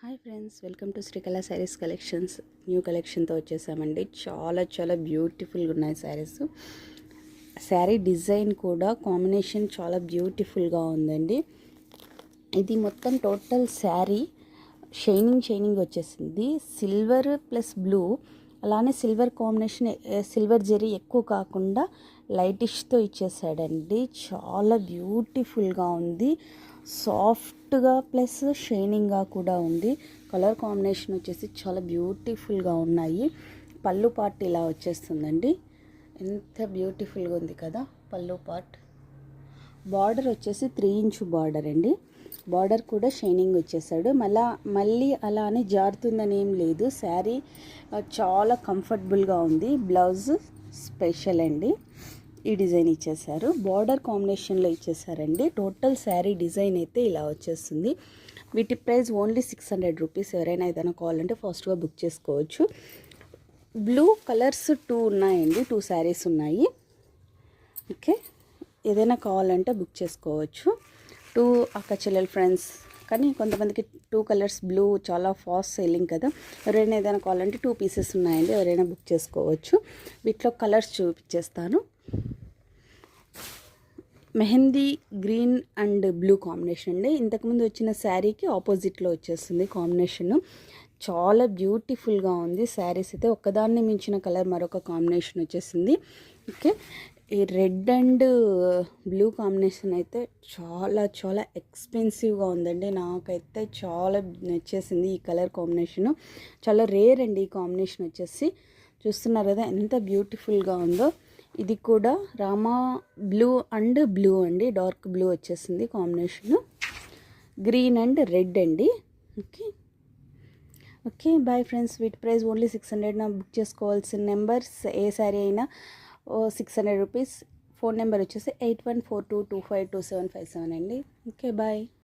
Hi friends, welcome to Srikala sarees collections. New కలెక్షన్తో వచ్చేసామండి. చాలా బ్యూటిఫుల్గా ఉన్నాయి శారీస్. శారీ డిజైన్ కూడా కాంబినేషన్ చాలా బ్యూటిఫుల్గా ఉందండి. ఇది మొత్తం టోటల్ శారీ షైనింగ్ వచ్చేసింది. సిల్వర్ ప్లస్ బ్లూ, అలానే సిల్వర్ కాంబినేషన్, సిల్వర్ జరీ ఎక్కువ కాకుండా లైటిష్తో ఇచ్చేసాడండి. చాలా బ్యూటిఫుల్గా ఉంది. సాఫ్ట్గా ప్లస్ షైనింగ్గా కూడా ఉంది. కలర్ కాంబినేషన్ వచ్చేసి చాలా బ్యూటిఫుల్గా ఉన్నాయి. పళ్ళు పార్ట్ ఇలా వచ్చేస్తుందండి. ఎంత బ్యూటిఫుల్గా ఉంది కదా పళ్ళు పార్ట్. బార్డర్ వచ్చేసి 3 ఇంచ్ బార్డర్ అండి. బార్డర్ కూడా షైనింగ్ వచ్చేసాడు. మళ్ళీ అలానే జారుతుందని ఏం లేదు. శారీ చాలా కంఫర్టబుల్గా ఉంది. బ్లౌజ్ స్పెషల్ అండి. ఈ డిజైన్ ఇచ్చేసారు. బార్డర్ కాంబినేషన్లో ఇచ్చేసారండి. టోటల్ శారీ డిజైన్ అయితే ఇలా వచ్చేస్తుంది. వీటి ప్రైస్ ఓన్లీ 600 రూపీస్. ఎవరైనా ఏదైనా కావాలంటే ఫాస్ట్గా బుక్ చేసుకోవచ్చు. బ్లూ కలర్స్ 2 ఉన్నాయండి. 2 శారీస్ ఉన్నాయి. ఓకే, ఏదైనా కావాలంటే బుక్ చేసుకోవచ్చు. 2 అక్క చెల్లెల ఫ్రెండ్స్, కానీ కొంతమందికి 2 కలర్స్ బ్లూ చాలా ఫాస్ట్ సెల్లింగ్ కదా. ఎవరైనా ఏదైనా కావాలంటే 2 పీసెస్ ఉన్నాయండి. ఎవరైనా బుక్ చేసుకోవచ్చు. వీటిలో కలర్స్ చూపించేస్తాను. Mehndi green and blue combination అండి. ఇంతకుముందు వచ్చిన శారీకి ఆపోజిట్లో వచ్చేస్తుంది కాంబినేషను. చాలా బ్యూటిఫుల్గా ఉంది. శారీస్ అయితే ఒక్కదాన్ని మించిన కలర్ మరొక కాంబినేషన్ వచ్చేసింది. ఓకే, ఈ రెడ్ అండ్ బ్లూ కాంబినేషన్ అయితే చాలా ఎక్స్పెన్సివ్గా ఉందండి. నాకైతే చాలా నచ్చేసింది ఈ కలర్ కాంబినేషను. చాలా రేర్ అండి ఈ కాంబినేషన్ వచ్చేసి. చూస్తున్నారు కదా ఎంత బ్యూటిఫుల్గా ఉందో. ఇది కూడా రామా బ్లూ అండ్ బ్లూ అండి. డార్క్ బ్లూ వచ్చేసింది కాంబినేషను. గ్రీన్ అండ్ రెడ్ అండి. Okay bye friends. వీటి ప్రైస్ ఓన్లీ 600. నా బుక్ చేసుకోవాల్సిన నెంబర్స్ ఏ శారీ అయినా 600 రూపీస్. ఫోన్ నెంబర్ వచ్చేసి 8142252757 అండి. Okay bye.